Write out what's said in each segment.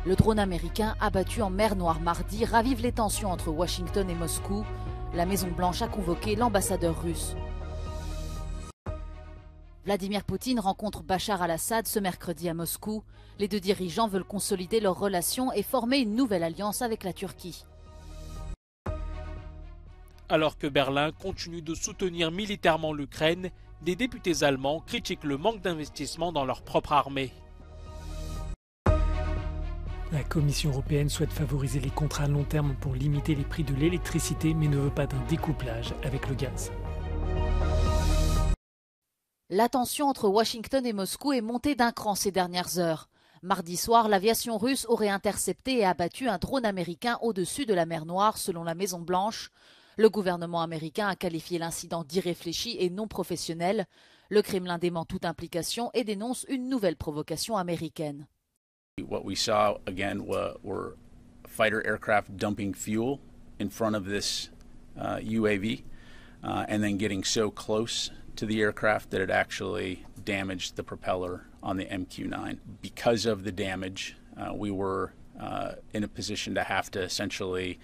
Le drone américain abattu en mer Noire mardi ravive les tensions entre Washington et Moscou. La Maison-Blanche a convoqué l'ambassadeur russe. Vladimir Poutine rencontre Bachar al-Assad ce mercredi à Moscou. Les deux dirigeants veulent consolider leurs relations et former une nouvelle alliance avec la Turquie. Alors que Berlin continue de soutenir militairement l'Ukraine, des députés allemands critiquent le manque d'investissement dans leur propre armée. La Commission européenne souhaite favoriser les contrats à long terme pour limiter les prix de l'électricité, mais ne veut pas d'un découplage avec le gaz. La tension entre Washington et Moscou est montée d'un cran ces dernières heures. Mardi soir, l'aviation russe aurait intercepté et abattu un drone américain au-dessus de la mer Noire, selon la Maison-Blanche. Le gouvernement américain a qualifié l'incident d'irréfléchi et non professionnel. Le Kremlin dément toute implication et dénonce une nouvelle provocation américaine. What we saw again were fighter aircraft dumping fuel in front of this UAV and then getting so close to the aircraft that it actually damaged the propeller on the MQ-9. Because of the damage, we were in a position to have to essentially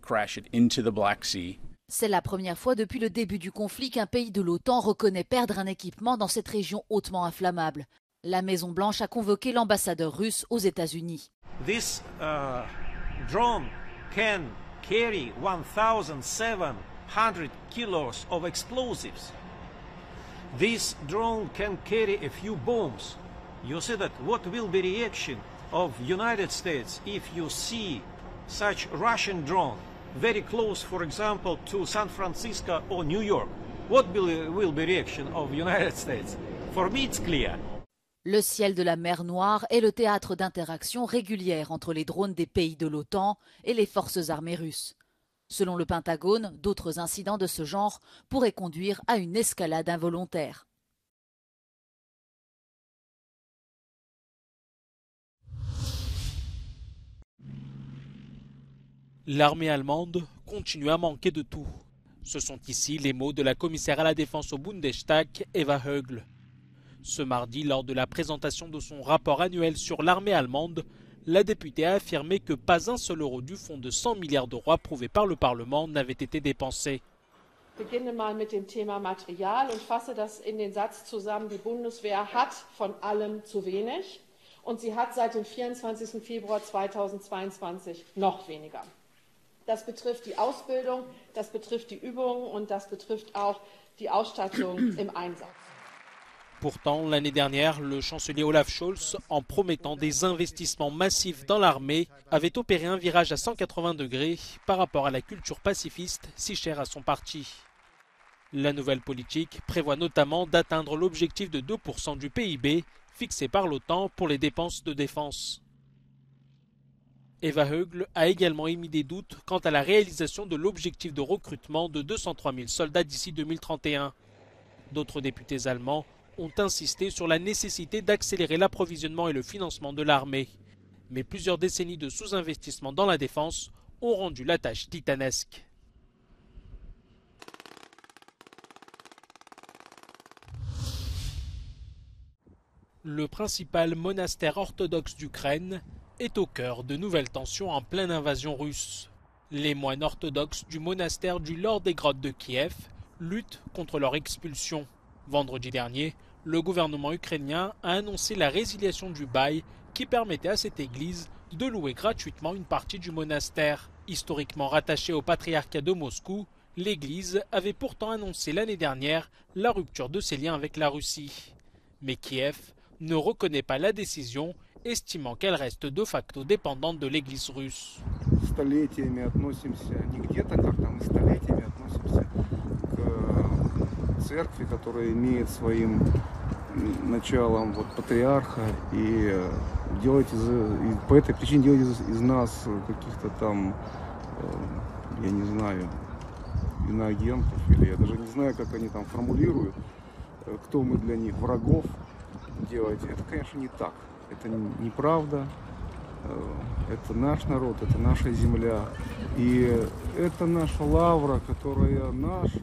crash it into the Black Sea. C'est la première fois depuis le début du conflit qu'un pays de l'OTAN reconnaît perdre un équipement dans cette région hautement inflammable. La Maison-Blanche a convoqué l'ambassadeur russe aux États-Unis. This drone can carry 1,700 kilos of explosives. This drone can carry a few bombs. You see that what will be the reaction of United States if you see such Russian drone very close, for example, to San Francisco or New York? What will be reaction of United States? For me, it's clear. Le ciel de la mer Noire est le théâtre d'interactions régulières entre les drones des pays de l'OTAN et les forces armées russes. Selon le Pentagone, d'autres incidents de ce genre pourraient conduire à une escalade involontaire. L'armée allemande continue à manquer de tout. Ce sont ici les mots de la commissaire à la défense au Bundestag, Eva Högl. Ce mardi, lors de la présentation de son rapport annuel sur l'armée allemande, la députée a affirmé que pas un seul euro du fonds de 100 milliards d'euros approuvé par le Parlement n'avait été dépensé. Ich beginne mal mit dem Thema Material und fasse das in den Satz zusammen, die Bundeswehr hat von allem zu wenig und sie hat seit dem 24. Februar 2022 noch weniger. Das betrifft die Ausbildung, das betrifft die Übungen und das betrifft auch die Ausstattung im Einsatz. Pourtant, l'année dernière, le chancelier Olaf Scholz, en promettant des investissements massifs dans l'armée, avait opéré un virage à 180 degrés par rapport à la culture pacifiste si chère à son parti. La nouvelle politique prévoit notamment d'atteindre l'objectif de 2% du PIB fixé par l'OTAN pour les dépenses de défense. Eva Högl a également émis des doutes quant à la réalisation de l'objectif de recrutement de 203 000 soldats d'ici 2031. D'autres députés allemands ont insisté sur la nécessité d'accélérer l'approvisionnement et le financement de l'armée. Mais plusieurs décennies de sous-investissement dans la défense ont rendu la tâche titanesque. Le principal monastère orthodoxe d'Ukraine est au cœur de nouvelles tensions en pleine invasion russe. Les moines orthodoxes du monastère du Lord des Grottes de Kiev luttent contre leur expulsion. Vendredi dernier, le gouvernement ukrainien a annoncé la résiliation du bail qui permettait à cette église de louer gratuitement une partie du monastère. Historiquement rattachée au patriarcat de Moscou, l'église avait pourtant annoncé l'année dernière la rupture de ses liens avec la Russie. Mais Kiev ne reconnaît pas la décision, estimant qu'elle reste de facto dépendante de l'église russe. Церкви, которая имеет своим началом патриарха, и по этой причине делать из нас каких-то там, я не знаю, иноагентов, или я даже не знаю, как они там формулируют, кто мы для них, врагов делать. Это, конечно, не так. Это неправда. Это наш народ, это наша земля. И это наша лавра, которая наша.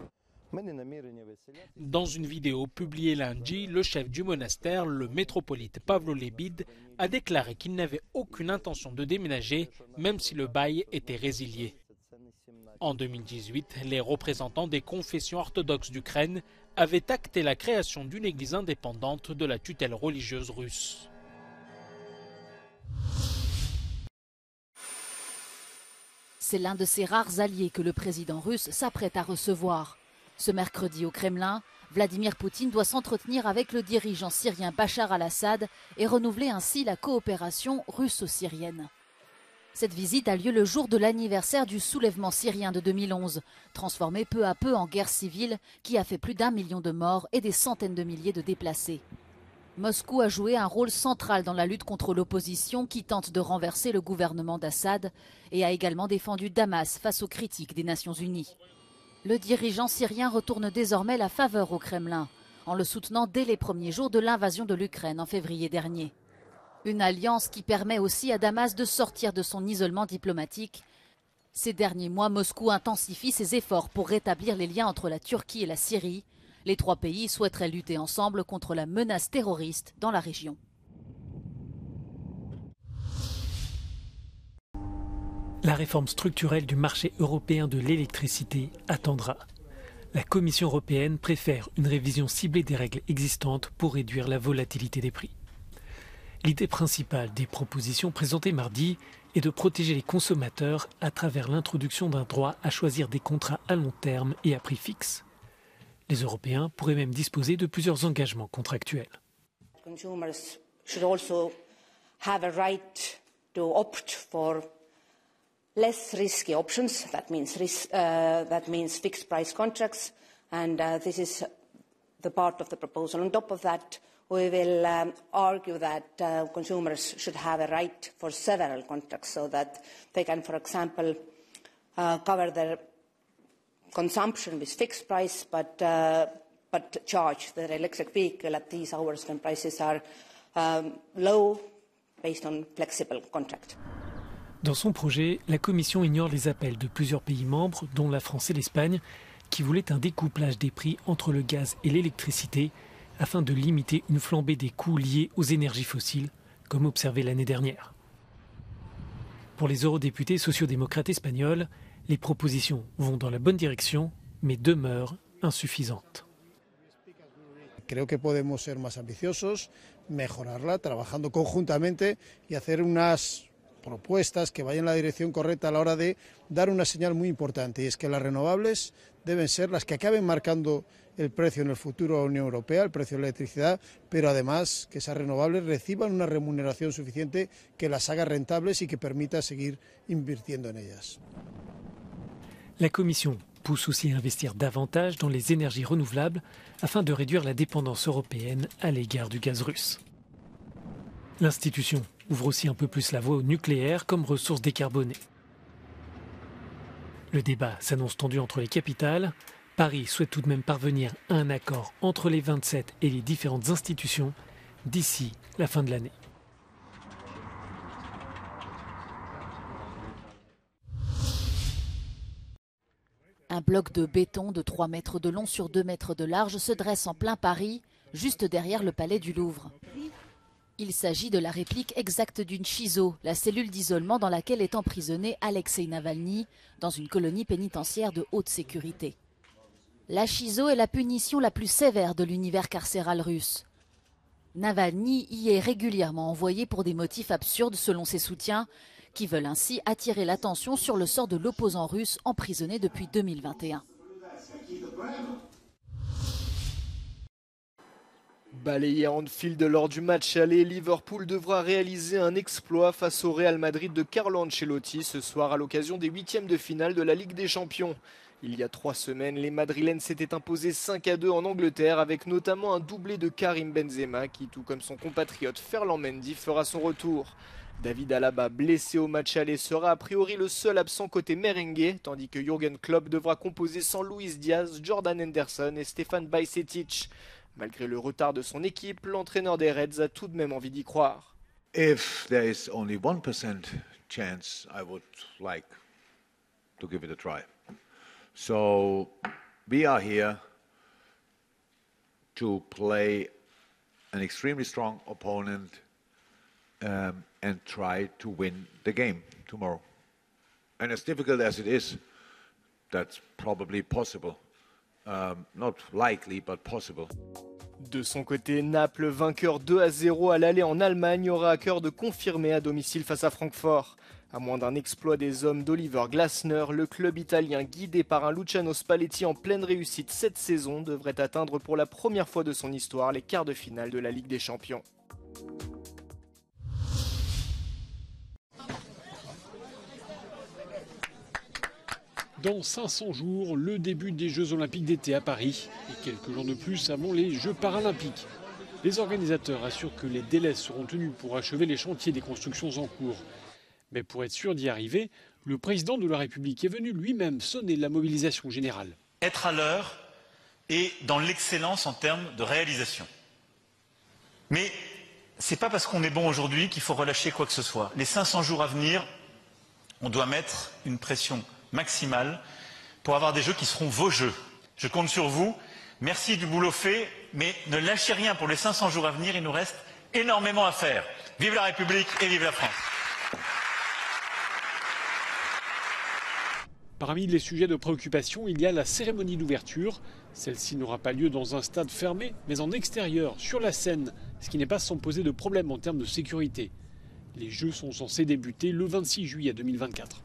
Dans une vidéo publiée lundi, le chef du monastère, le métropolite Pavlo Lebid, a déclaré qu'il n'avait aucune intention de déménager, même si le bail était résilié. En 2018, les représentants des confessions orthodoxes d'Ukraine avaient acté la création d'une église indépendante de la tutelle religieuse russe. C'est l'un de ces rares alliés que le président russe s'apprête à recevoir. Ce mercredi au Kremlin, Vladimir Poutine doit s'entretenir avec le dirigeant syrien Bachar al-Assad et renouveler ainsi la coopération russo-syrienne. Cette visite a lieu le jour de l'anniversaire du soulèvement syrien de 2011, transformé peu à peu en guerre civile qui a fait plus d'1 million de morts et des centaines de milliers de déplacés. Moscou a joué un rôle central dans la lutte contre l'opposition qui tente de renverser le gouvernement d'Assad et a également défendu Damas face aux critiques des Nations Unies. Le dirigeant syrien retourne désormais la faveur au Kremlin, en le soutenant dès les premiers jours de l'invasion de l'Ukraine en février dernier. Une alliance qui permet aussi à Damas de sortir de son isolement diplomatique. Ces derniers mois, Moscou intensifie ses efforts pour rétablir les liens entre la Turquie et la Syrie. Les trois pays souhaiteraient lutter ensemble contre la menace terroriste dans la région. La réforme structurelle du marché européen de l'électricité attendra. La Commission européenne préfère une révision ciblée des règles existantes pour réduire la volatilité des prix. L'idée principale des propositions présentées mardi est de protéger les consommateurs à travers l'introduction d'un droit à choisir des contrats à long terme et à prix fixe. Les Européens pourraient même disposer de plusieurs engagements contractuels. Consumers should also have a right to opt for less risky options. That means fixed price contracts, and this is the part of the proposal. On top of that, we will argue that consumers should have a right for several contracts so that they can, for example, cover their consumption with fixed price, but charge their electric vehicle at these hours when prices are low based on flexible contract. Dans son projet, la Commission ignore les appels de plusieurs pays membres, dont la France et l'Espagne, qui voulaient un découplage des prix entre le gaz et l'électricité afin de limiter une flambée des coûts liés aux énergies fossiles, comme observé l'année dernière. Pour les eurodéputés sociodémocrates espagnols, les propositions vont dans la bonne direction, mais demeurent insuffisantes. Creo que podemos ser más ambiciosos, mejorarla, trabajando conjuntamente y hacer unas propuestas que vayan en la dirección correcta a la hora de dar una señal muy importante, y es que las renovables deben ser las que acaben marcando el precio en el futuro de la Unión Europea, el precio de la electricidad, pero además que esas renovables reciban una remuneración suficiente que las haga rentables y que permita seguir invirtiendo en ellas. La Commission pousse aussi à investir davantage dans les énergies renouvelables afin de réduire la dépendance européenne à l'égard du gaz russe. L'institution ouvre aussi un peu plus la voie au nucléaire comme ressource décarbonée. Le débat s'annonce tendu entre les capitales. Paris souhaite tout de même parvenir à un accord entre les 27 et les différentes institutions d'ici la fin de l'année. Un bloc de béton de 3 mètres de long sur 2 mètres de large se dresse en plein Paris, juste derrière le palais du Louvre. Il s'agit de la réplique exacte d'une CISO, la cellule d'isolement dans laquelle est emprisonné Alexeï Navalny, dans une colonie pénitentiaire de haute sécurité. La CISO est la punition la plus sévère de l'univers carcéral russe. Navalny y est régulièrement envoyé pour des motifs absurdes selon ses soutiens, qui veulent ainsi attirer l'attention sur le sort de l'opposant russe emprisonné depuis 2021. Balayé à Anfield lors du match aller, Liverpool devra réaliser un exploit face au Real Madrid de Carlo Ancelotti ce soir à l'occasion des huitièmes de finale de la Ligue des Champions. Il y a 3 semaines, les Madrilènes s'étaient imposés 5-2 en Angleterre avec notamment un doublé de Karim Benzema qui, tout comme son compatriote Ferland Mendy, fera son retour. David Alaba, blessé au match aller, sera a priori le seul absent côté merengue, tandis que Jürgen Klopp devra composer sans Luis Diaz, Jordan Henderson et Stefan Bajcetic. Malgré le retard de son équipe, l'entraîneur des Reds a tout de même envie d'y croire. If there is only 1% chance, I would like to give it a try. So we are here. to play an extremely strong opponent and try to win the game tomorrow. And as difficult as it is, that's probably possible. Not likely, but possible. De son côté, Naples, vainqueur 2-0 à l'aller en Allemagne, aura à cœur de confirmer à domicile face à Francfort. À moins d'un exploit des hommes d'Oliver Glasner, le club italien guidé par un Luciano Spalletti en pleine réussite cette saison devrait atteindre pour la première fois de son histoire les quarts de finale de la Ligue des Champions. Dans 500 jours, le début des Jeux Olympiques d'été à Paris et quelques jours de plus avant les Jeux Paralympiques. Les organisateurs assurent que les délais seront tenus pour achever les chantiers des constructions en cours. Mais pour être sûr d'y arriver, le président de la République est venu lui-même sonner la mobilisation générale. Être à l'heure et dans l'excellence en termes de réalisation. Mais ce n'est pas parce qu'on est bon aujourd'hui qu'il faut relâcher quoi que ce soit. Les 500 jours à venir, on doit mettre une pression maximale pour avoir des jeux qui seront vos jeux. Je compte sur vous. Merci du boulot fait, mais ne lâchez rien pour les 500 jours à venir. Il nous reste énormément à faire. Vive la République et vive la France. Parmi les sujets de préoccupation, il y a la cérémonie d'ouverture. Celle-ci n'aura pas lieu dans un stade fermé, mais en extérieur, sur la Seine, ce qui n'est pas sans poser de problème en termes de sécurité. Les Jeux sont censés débuter le 26 juillet 2024.